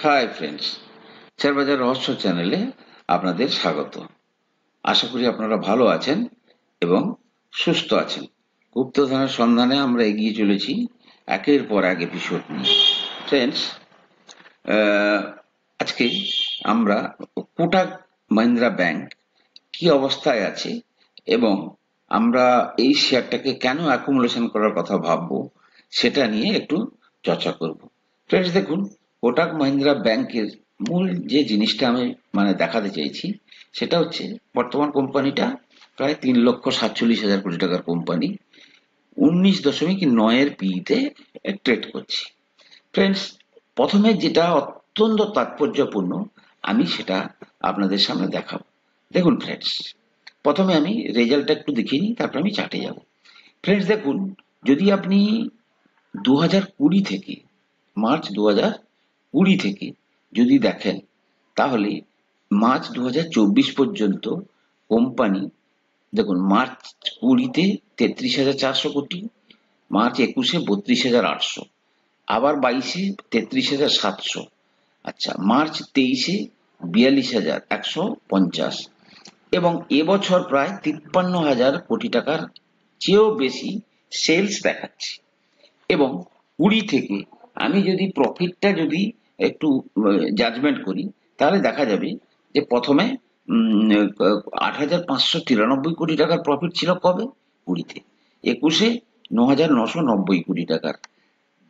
Hi friends, share বাজার রহস্য চ্যানেলে আপনাদের স্বাগত। আশা করি আপনারা ভালো আছেন এবং সুস্থ আছেন। গুপ্তধনের সন্ধানে আমরা এগিয়ে চলেছি একের পর এক এপিসোড নিয়ে। ফ্রেন্ডস, আজকে আমরা কোটাক মাহিন্দ্রা ব্যাংক কি অবস্থায় আছে এবং আমরা এই শেয়ারটাকে কেন অ্যাকুমুলেশন করার কথা ভাববো সেটা নিয়ে একটু চর্চা করব। ফ্রেন্ডস, দেখুন, কোটাক মাহিন্দ্রা ব্যাংকের মূল যে জিনিসটা আমি দেখাতে চাইছি সেটা হচ্ছে বর্তমান কোম্পানিটা প্রায় 3,47,000 কোটি টাকার কোম্পানি 19.9 পিইতে ট্রেড করছে। ফ্রেন্ডস, প্রথমে যেটা অত্যন্ত তাৎপর্যপূর্ণ আমি সেটা আপনাদের সামনে দেখাবো। দেখুন ফ্রেন্ডস, প্রথমে আমি রেজাল্টটা একটু দেখিয়ে নিই, তারপর আমি চার্টে যাব। ফ্রেন্ডস দেখুন, যদি আপনি 2020 থেকে মার্চ 2020 থেকে যদি দেখেন, তাহলে মার্চ 2024 পর্যন্ত কোম্পানি, দেখুন, মার্চ 20-তে 33,400 কোটি, মার্চ 21-এ 32,800, আবার 22-এ 33,700, আচ্ছা, মার্চ 23-এ 42,150 এবং এবছর প্রায় 53,000 কোটি টাকার চেয়েও বেশি সেলস দেখাচ্ছে। এবং 20 থেকে আমি যদি প্রফিটটা যদি একটু জাজমেন্ট করি, তাহলে দেখা যাবে যে প্রথমে 8,593 কোটি টাকার প্রফিট ছিল কবে? 20-তে। 21-এ 9,990 কোটি টাকার,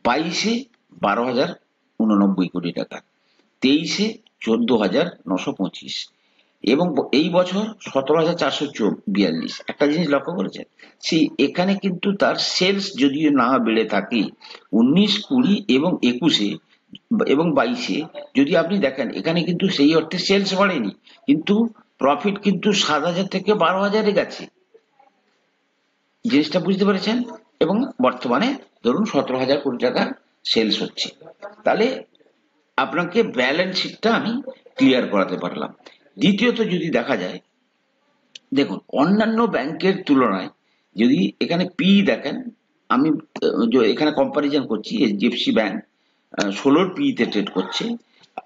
22-এ 12,089 কোটি টাকার, 23-এ 14,925 এবং এই বছর 17,442। একটা জিনিস লক্ষ্য করেছেন, সেই এখানে কিন্তু তার সেলস যদিও না বেড়ে থাকে 19, 20 এবং 21-এ এবং 22-এ, যদি আপনি দেখেন এখানে কিন্তু সেই অর্থে সেলস বাড়েনি, কিন্তু প্রফিট কিন্তু 7,000 থেকে 12,000-এ গেছে। জিনিসটা বুঝতে পেরেছেন? এবং বর্তমানে ধরুন 17,000 কোটি টাকার সেলস হচ্ছে। তাহলে আপনাকে ব্যালেন্স শিটটা আমি ক্লিয়ার করাতে পারলাম। দ্বিতীয়ত যদি দেখা যায়, দেখুন, অন্যান্য ব্যাংকের তুলনায় যদি এখানে পি দেখেন, আমি এখানে কম্পারিজন করছি, এইচডিএফসি ব্যাংক 16 পিতে ট্রেড করছে,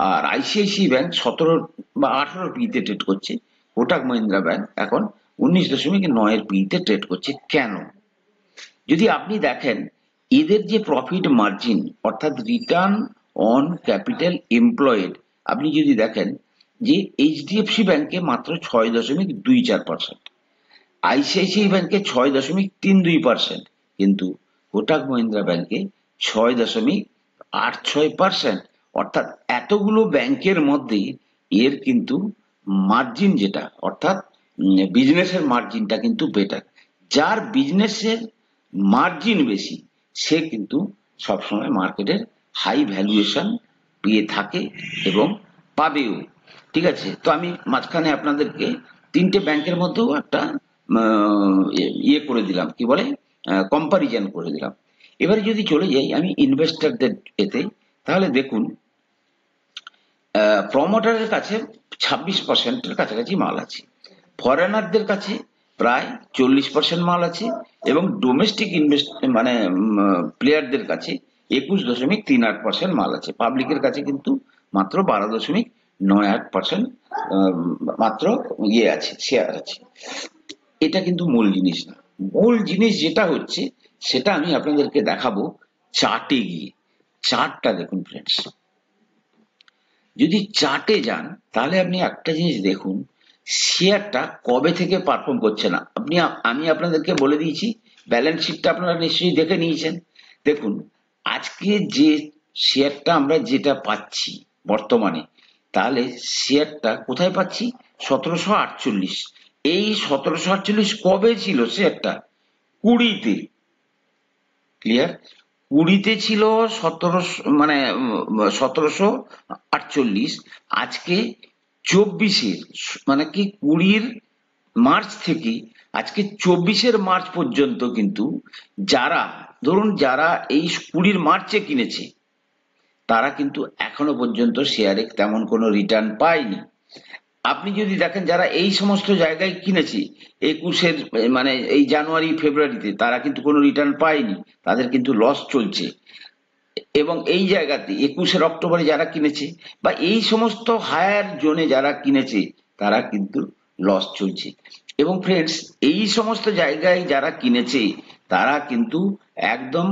আর আইসিআইসি ব্যাংক 17 বা 18 পিতে ট্রেড করছে, কোটাক মহিন্দ্রা ব্যাংক এখন 19.9 পিতে ট্রেড করছে। কেন? যদি আপনি দেখেন এদের যে প্রফিট মার্জিন অর্থাৎ রিটার্ন অন ক্যাপিটাল এমপ্লয়েড, আপনি যদি দেখেন যে এইচডিএফসি ব্যাংকে মাত্র 6.24%, আইসিআইসিআই ব্যাংকে 6.32%, কিন্তু কোটাক মহিন্দ্রা ব্যাংকে 6.86%। অর্থাৎ এতগুলো ব্যাংকের মধ্যে এর কিন্তু মার্জিন যেটা অর্থাৎ বিজনেসের মার্জিনটা কিন্তু বেটার। যার বিজনেসের মার্জিন বেশি সে কিন্তু সবসময় মার্কেটের হাই ভ্যালুয়েশন পেয়ে থাকে এবং পাবেও। ঠিক আছে, তো আমি মাঝখানে আপনাদেরকে 3টে ব্যাংকের মধ্যেও একটা ইয়ে করে দিলাম, কি বলে, কম্পারিজন করে দিলাম। এবারে যদি চলে যাই আমি ইনভেস্টরদের এতে, তাহলে দেখুন প্রমোটারের কাছে 26%-এর কাছাকাছি মাল আছে, ফরেনারদের কাছে প্রায় 40% মাল আছে এবং ডোমেস্টিক প্লেয়ারদের কাছে 21.38% মাল আছে। পাবলিকের কাছে কিন্তু মাত্র 12.98% মাত্র ইয়ে আছে, শেয়ার আছে। এটা কিন্তু মূল জিনিস না। মূল জিনিস যেটা হচ্ছে সেটা আমি আপনাদেরকে দেখাবো চার্টে গিয়ে। চার্টটা দেখুন ফ্রেন্ডস, যদি চার্টে যান তাহলে আপনি একটা জিনিস দেখুন, শেয়ারটা কবে থেকে পারফর্ম করছে না। আমি আপনাদেরকে বলে দিয়েছি, ব্যালেন্স শিটটা আপনারা নিশ্চয়ই দেখে নিয়েছেন। দেখুন, আজকে যে শেয়ারটা আমরা যেটা পাচ্ছি বর্তমানে, তাহলে শেয়ারটা কোথায় পাচ্ছি? 1748। এই 1748 কবে ছিল শেয়ারটা? 20-তে। ক্লিয়ার? 20-তে ছিল 1748। আজকে 24-এর কি 20-র মার্চ থেকে আজকে 24-এর মার্চ পর্যন্ত কিন্তু যারা এই 20-র মার্চে কিনেছে তারা কিন্তু এখনো পর্যন্ত শেয়ারে তেমন কোনো রিটার্ন পায়নি। আপনি যদি দেখেন যারা এই সমস্ত জায়গায় কিনেছে 21-এর এই জানুয়ারি ফেব্রুয়ারিতে, তারা কিন্তু কোনো রিটার্ন পায়নি, তাদের কিন্তু লস চলছে। এবং এই জায়গাতে 21 অক্টোবরে যারা কিনেছে বা এই সমস্ত হায়ার জোনে যারা কিনেছে তারা কিন্তু লস চলছে। এবং ফ্রেন্ডস, এই সমস্ত জায়গায় যারা কিনেছে তারা কিন্তু একদম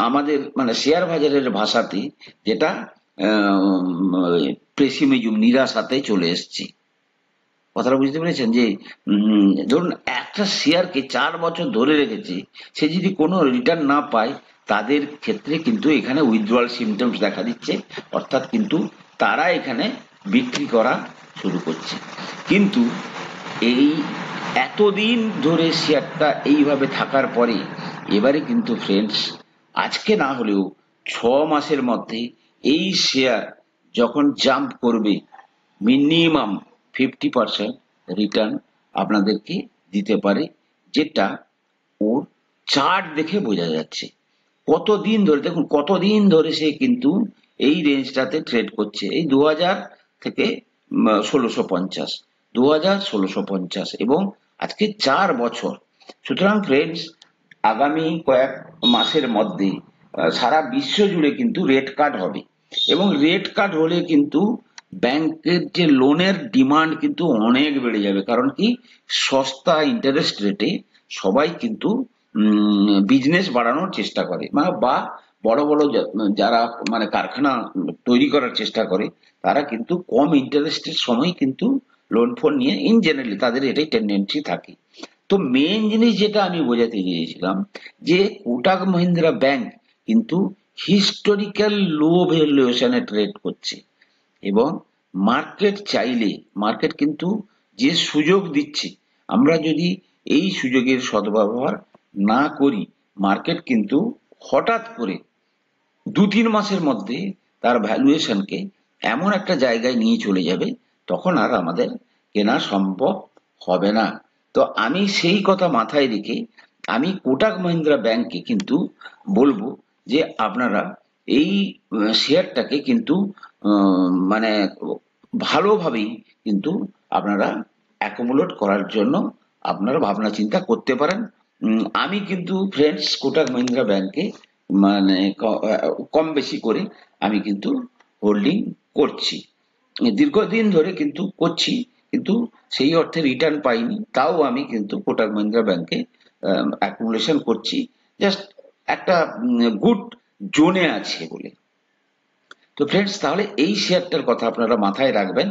আমাদের মানে শেয়ার বাজারের ভাষাতে যেটা পেসিমিজম, নিরাশাতে চলে এসছে। কথাটা বুঝতে পেরেছেন যে ধরুন একটা শেয়ারকে 4 বছর ধরে রেখেছে, সে যদি কোনো রিটার্ন না পায় তাদের ক্ষেত্রে কিন্তু এখানে উইথড্রয়াল সিমটমস দেখা দিচ্ছে, অর্থাৎ কিন্তু তারা এখানে বিক্রি করা শুরু করছে। কিন্তু এই এতদিন ধরে শেয়ারটা এইভাবে থাকার পরে এবারে কিন্তু ফ্রেন্ডস, আজকে না হলেও 6 মাসের মধ্যে এই শেয়ার যখন জাম্প করবে, মিনিমাম 50% রিটার্ন আপনাদেরকে দিতে পারে, যেটা ওর চার্ট দেখে বোঝা যাচ্ছে। কতদিন ধরে দেখুন, কতদিন ধরে সে কিন্তু এই রেঞ্জটাতে ট্রেড করছে, এই 2000 থেকে 1650, 2000 1650, এবং আজকে 4 বছর। সুতরাং ফ্রেন্ডস, আগামী কয়েক মাসের মধ্যে সারা বিশ্ব জুড়ে কিন্তু রেট কাট হবে, এবং রেট কাট হলে কিন্তু ব্যাংকের যে লোনের ডিমান্ড কিন্তু অনেক বেড়ে যাবে। কারণ কি, সস্তা ইন্টারেস্ট রেটে সবাই কিন্তু বিজনেস বাড়ানোর চেষ্টা করে, মানে বা বড় বড় যারা মানে কারখানা তৈরি করার চেষ্টা করে, তারা কিন্তু কম ইন্টারেস্টের সময় কিন্তু লোন ফোন নিয়ে ইন জেনারেলি তাদের এটাই টেন্ডেন্সি থাকে। তো মেন জিনিস যেটা আমি বোঝাতে চেয়েছিলাম, যে কোটাক মহিন্দ্রা ব্যাংক কিন্তু হিস্টোরিক্যাল লো ভ্যালুয়েশনে ট্রেড করছে, এবং মার্কেট চাইলে, মার্কেট কিন্তু যে সুযোগ দিচ্ছে, আমরা যদি এই সুযোগের সদ্ব্যবহার না করি, মার্কেট কিন্তু হঠাৎ করে 2-3 মাসের মধ্যে তার ভ্যালুয়েশনকে এমন একটা জায়গায় নিয়ে চলে যাবে, তখন আর আমাদের কেনা সম্ভব হবে না। তো আমি সেই কথা মাথায় রেখে আমি কোটাক মহিন্দ্রা ব্যাংককে কিন্তু বলবো যে আপনারা এই শেয়ারটাকে কিন্তু মানে ভালোভাবেই কিন্তু আপনারা অ্যাকুমুলেট করার জন্য আপনারা ভাবনা চিন্তা করতে পারেন। আমি কিন্তু ফ্রেন্ডস কোটাক মহিন্দ্রা ব্যাংকে মানে কম বেশি করে আমি কিন্তু হোল্ডিং করছি, দীর্ঘদিন ধরে কিন্তু করছি, কিন্তু সেই অর্থে রিটার্ন পাইনি, তাও আমি কিন্তু কোটাক মহিন্দ্রা ব্যাংকে অ্যাকুমুলেশন করছি, জাস্ট একটা গুড জোনে আছে বলে। তো ফ্রেন্ডস, তাহলে এই শেয়ারটার কথা আপনারা মাথায় রাখবেন।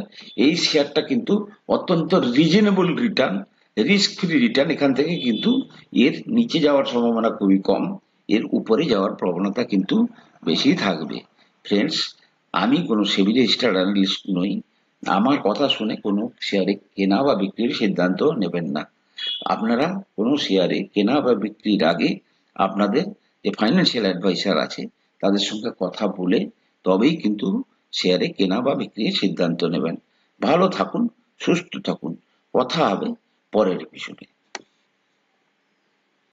এই শেয়ারটা কিন্তু অত্যন্ত reasonable return, risk free return, এখান থেকে কিন্তু এর নিচে যাওয়ার সম্ভাবনা খুবই কম, এর উপরে যাওয়ার প্রবণতা কিন্তু বেশি থাকবে। ফ্রেন্ডস, আমি কোনো সেবি রেজিস্টার্ড অ্যানালিস্ট নই, আমার কথা শুনে কোনো শেয়ারে কেনা বা বিক্রির সিদ্ধান্ত নেবেন না। আপনারা কোনো শেয়ারে কেনা বা বিক্রির আগে আপনাদের যে ফাইন্যান্সিয়াল অ্যাডভাইসার আছে তাদের সঙ্গে কথা বলে তবেই কিন্তু শেয়ারে কেনা বা বিক্রির সিদ্ধান্ত নেবেন। ভালো থাকুন, সুস্থ থাকুন, কথা হবে পরের এপিসোডে।